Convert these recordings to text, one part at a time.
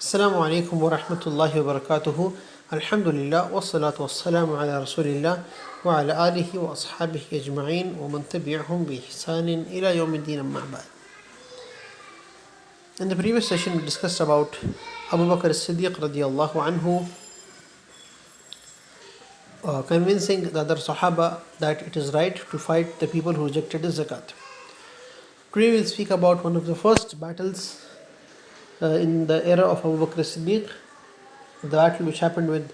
السلام عليكم ورحمة الله وبركاته. الحمد لله والصلاة والسلام على رسول الله وعلى آله وأصحابه أجمعين ومن تبعهم بإحسان إلى يوم الدين أما بعد. In the previous session we discussed about Abu Bakr as-Siddiq radiallahu anhu convincing the other Sahaba that it is right to fight the people who rejected the zakat. Today we will speak about one of the first battles in the era of Abu Bakr as-Siddiq, the battle which happened with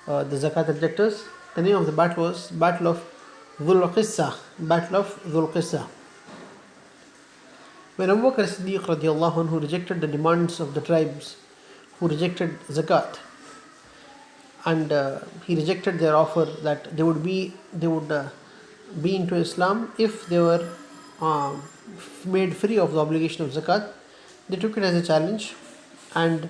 the zakat objectors. The name of the battle was Battle of Dhul Qissa. Battle of Dhul Qissa. When Abu Bakr as-Siddiq radiallahu anhu rejected the demands of the tribes who rejected zakat, and he rejected their offer that they would be into Islam if they were made free of the obligation of zakat. They took it as a challenge, and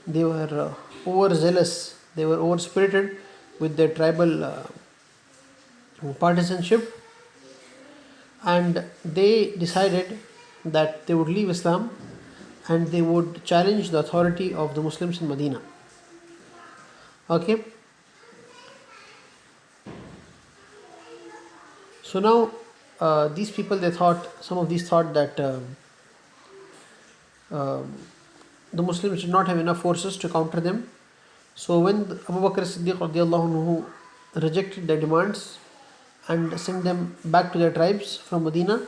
they were overzealous. They were overspirited with their tribal partisanship, and they decided that they would leave Islam and they would challenge the authority of the Muslims in Medina. Okay. So now these people, some of these thought that the Muslims did not have enough forces to counter them. So when Abu Bakr as-Siddiq radiallahu anhu rejected their demands and sent them back to their tribes from Medina,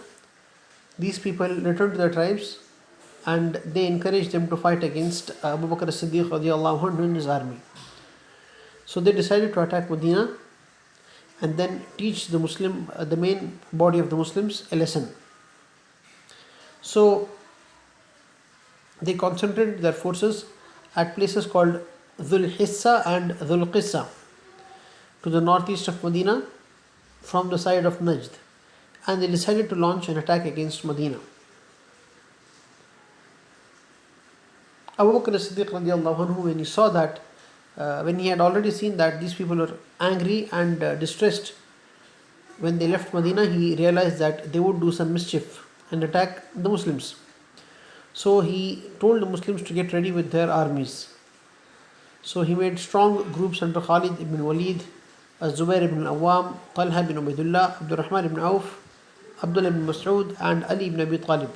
these people returned to their tribes and they encouraged them to fight against Abu Bakr as-Siddiq radiallahu anhu and his army. So they decided to attack Medina and then teach the main body of the Muslims a lesson. So they concentrated their forces at places called Dhul Hissa and Dhul Qissa to the northeast of Medina from the side of Najd, and they decided to launch an attack against Medina. Abu Bakr as-Siddiq radiallahu anhu, when he saw that, when he had already seen that these people were angry and distressed when they left Medina, he realized that they would do some mischief and attack the Muslims. So he told the Muslims to get ready with their armies. So he made strong groups under Khalid ibn Walid, Zubair ibn Awam, Talha ibn Ubaidullah, Abdul Rahman ibn Auf, Abdullah ibn Mas'ud, and Ali ibn Abi Talib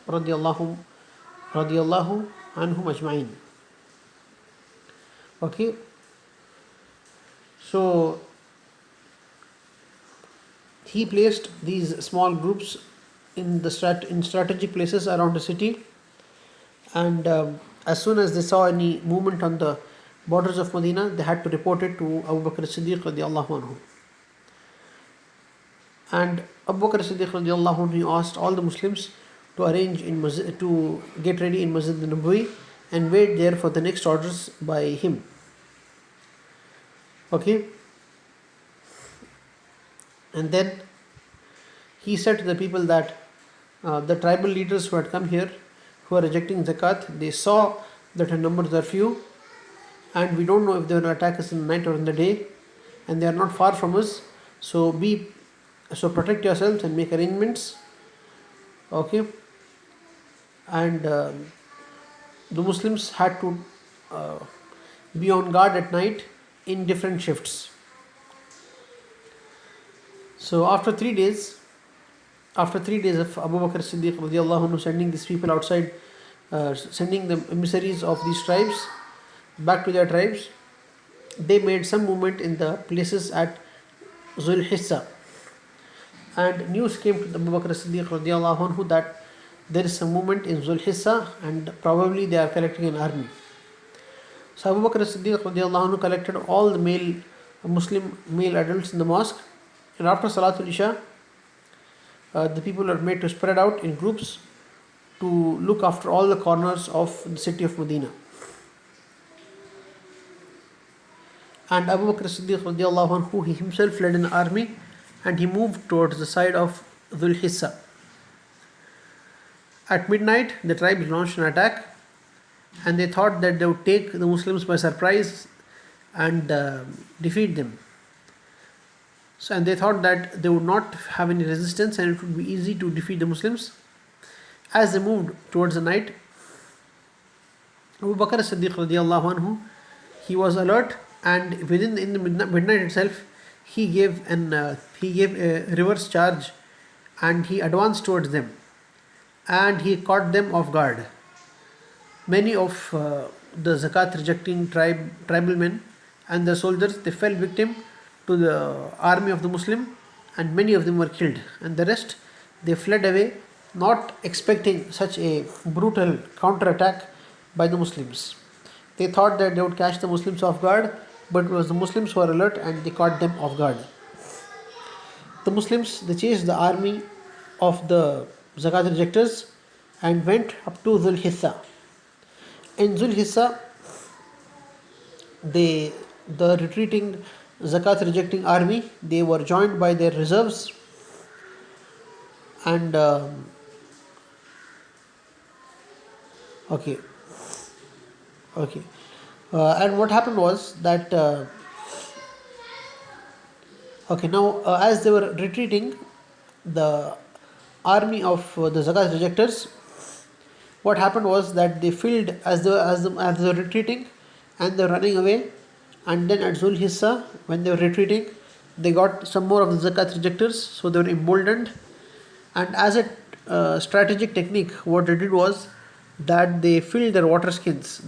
radiallahu anhum ajma'in. Okay. So he placed these small groups in strategic places around the city, and as soon as they saw any movement on the borders of Medina, they had to report it to Abu Bakr as-Siddiq radiallahu anhu. And Abu Bakr as-Siddiq radiallahu anhu asked all the Muslims to arrange to get ready in Masjid al-Nabawi and wait there for the next orders by him. Okay. And then he said to the people that the tribal leaders who had come here, who are rejecting zakat, they saw that our numbers are few, and we don't know if they will attack us in the night or in the day, and they are not far from us. So protect yourselves and make arrangements. Okay. And the Muslims had to be on guard at night in different shifts. So after 3 days of Abu Bakr as-Siddiq radiallahu anhu sending these people outside, sending the emissaries of these tribes back to their tribes, they made some movement in the places at Dhul Hissa, and news came to Abu Bakr as-Siddiq radiallahu anhu that there is some movement in Dhul Hissa and probably they are collecting an army. So Abu Bakr as-Siddiq radiallahu anhu collected all the Muslim male adults in the mosque, and after Salatul Isha, the people are made to spread out in groups to look after all the corners of the city of Medina. And Abu Bakr as-Siddiq radiallahu anhu, he himself led an army and he moved towards the side of Dhul Hissa. At midnight, the tribes launched an attack, and they thought that they would take the Muslims by surprise and defeat them. So, and they thought that they would not have any resistance and it would be easy to defeat the Muslims. As they moved towards the night, Abu Bakr as-Siddiq radiallahu anhu, he was alert, and within in the midnight itself, he gave a reverse charge, and he advanced towards them, and he caught them off guard. Many of the zakat rejecting tribal men and the soldiers, they fell victim to the army of the Muslim, and many of them were killed, and the rest, they fled away, not expecting such a brutal counter attack by the Muslims. They thought that they would catch the Muslims off guard, but it was the Muslims who were alert, and they caught them off guard. The Muslims, they chased the army of the zakat rejectors and went up to Dhul Hissa. In Dhul Hissa, the retreating zakat rejecting army, they were joined by their reserves, and okay okay and what happened was that as they were retreating, the army of the zakat rejectors, what happened was that they filled as they were retreating, and they were running away, and then at Zul Hissa, when they were retreating, they got some more of the zakat rejectors, so they were emboldened, and as a strategic technique, what they did was that they filled their water skins,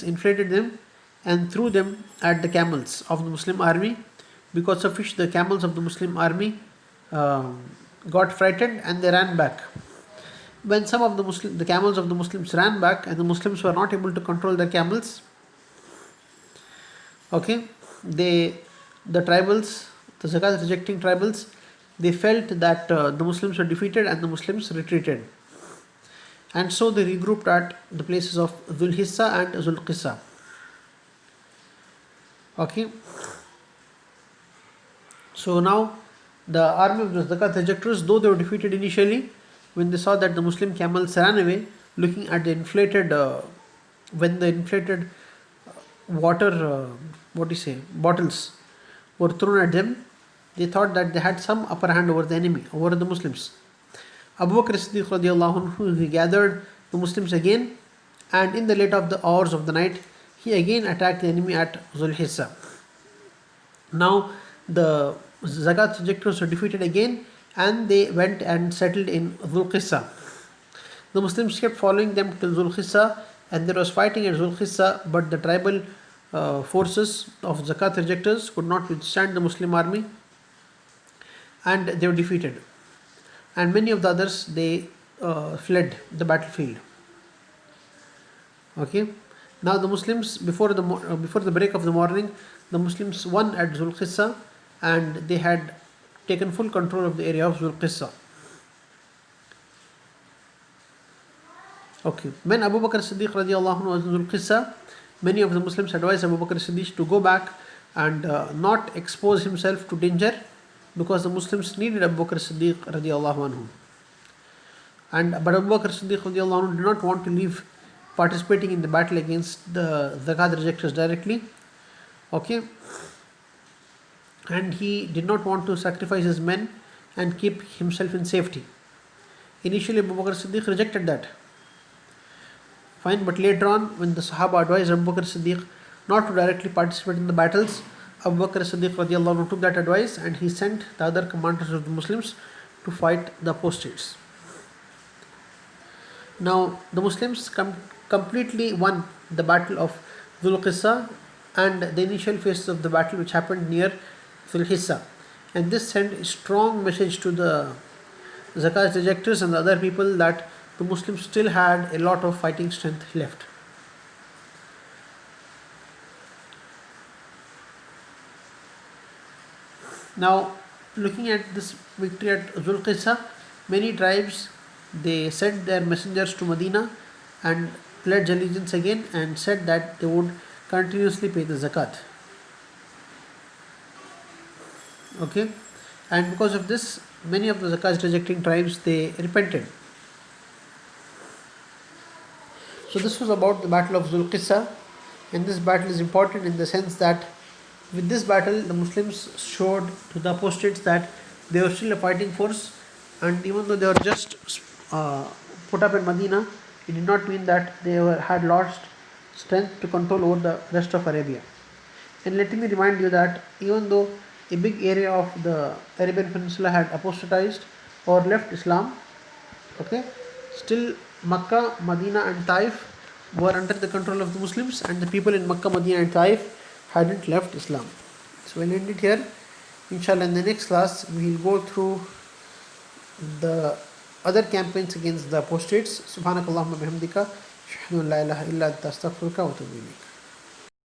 inflated them, and threw them at the camels of the Muslim army. Because of which the camels of the Muslim army got frightened, and they ran back. When some of the camels of the Muslims ran back, and the Muslims were not able to control their camels, the tribals, the zakat rejecting tribals, they felt that the Muslims were defeated, and the Muslims retreated, and so they regrouped at the places of Dhul Hissa and Zul Qissa. So now the army of the zakat rejectors, though they were defeated initially, when they saw that the Muslim camels ran away, looking at the inflated water bottles were thrown at them, they thought that they had some upper hand over the enemy, over the Muslims. Abu Bakr as-Siddiq radiallahu anhu, he gathered the Muslims again, and in the late of the hours of the night, he again attacked the enemy at Zul Hissa. Now the zakat rejectors were defeated again, and they went and settled in Dhul Qissa. The Muslims kept following them till Dhul Qissa, and there was fighting at Dhul Qissa, but the tribal forces of zakat rejectors could not withstand the Muslim army, and they were defeated. And many of the others, they fled the battlefield. Now the Muslims, before the break of the morning, the Muslims won at Dhul Qissa, and they had taken full control of the area of Dhul Qissa. When Abu Bakr as-Siddiq radiallahu anhu was in Dhul Qissa, many of the Muslims advised Abu Bakr as-Siddiq to go back and not expose himself to danger, because the Muslims needed Abu Bakr as-Siddiq radiallahu anhu. But Abu Bakr as-Siddiq radiallahu anhu did not want to leave participating in the battle against the zakat rejectors directly. And he did not want to sacrifice his men and keep himself in safety. Initially, Abu Bakr as-Siddiq rejected that. Fine, but later on, when the Sahaba advised Abu Bakr as-Siddiq not to directly participate in the battles, Abu Bakr as-Siddiq radiallahu anhu took that advice, and he sent the other commanders of the Muslims to fight the apostates. Now, the Muslims completely won the battle of Dhul Qissa and the initial phases of the battle, which happened near Dhul Hissa, and this sent a strong message to the zakat rejectors and the other people that the Muslims still had a lot of fighting strength left. Now, looking at this victory at Dhul Qissa, many tribes, they sent their messengers to Medina and pledged allegiance again, and said that they would continuously pay the zakat. And because of this, many of the zakat rejecting tribes, they repented. So this was about the battle of Dhul Qissa, and this battle is important in the sense that with this battle, the Muslims showed to the apostates that they were still a fighting force, and even though they were just put up in Medina, it did not mean that they had lost strength to control over the rest of Arabia. And let me remind you that even though a big area of the Arabian Peninsula had apostatized or left Islam, okay, still Makkah, Medina, and Taif were under the control of the Muslims, and the people in Makkah, Medina, and Taif hadn't left Islam. So we'll end it here. Inshallah, in the next class, we will go through the other campaigns against the apostates. Subhanakallahumma bihamdika, ashhadu an la ilaha illa anta astaghfiruka wa atubu ilayk.